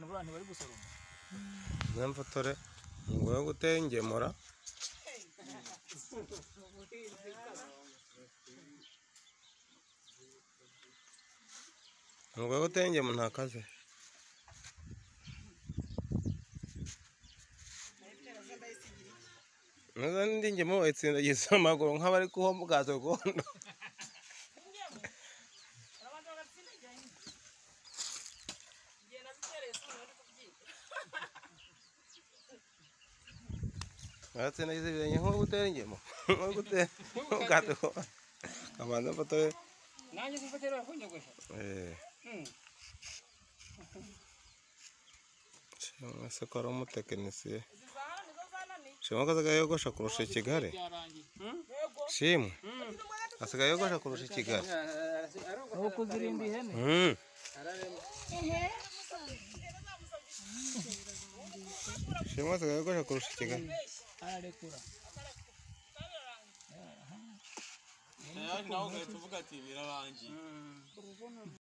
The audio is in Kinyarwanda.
abantu bari gusoroma Mfotore ngo yo gutengemura ngo yo gutengemura ntakaze Naza ndi ngemo itsindagiza amaguru nk'abari kuho mu gato gondo Atsindagiza ibirenge nko gutera ingemo nko gutera gato Amanda Mfotore nanjye gufatira kunyogosha Sekora umutekinisiye Shimwe asigaye yogosha kurusha Kigali Shimwe asigaye yogosha kurusha Kigali aho kuzirinda ihene Shimwe asigaye yogosha kurusha Kigali ararekura nawe ugahita uvuga ati birarangiye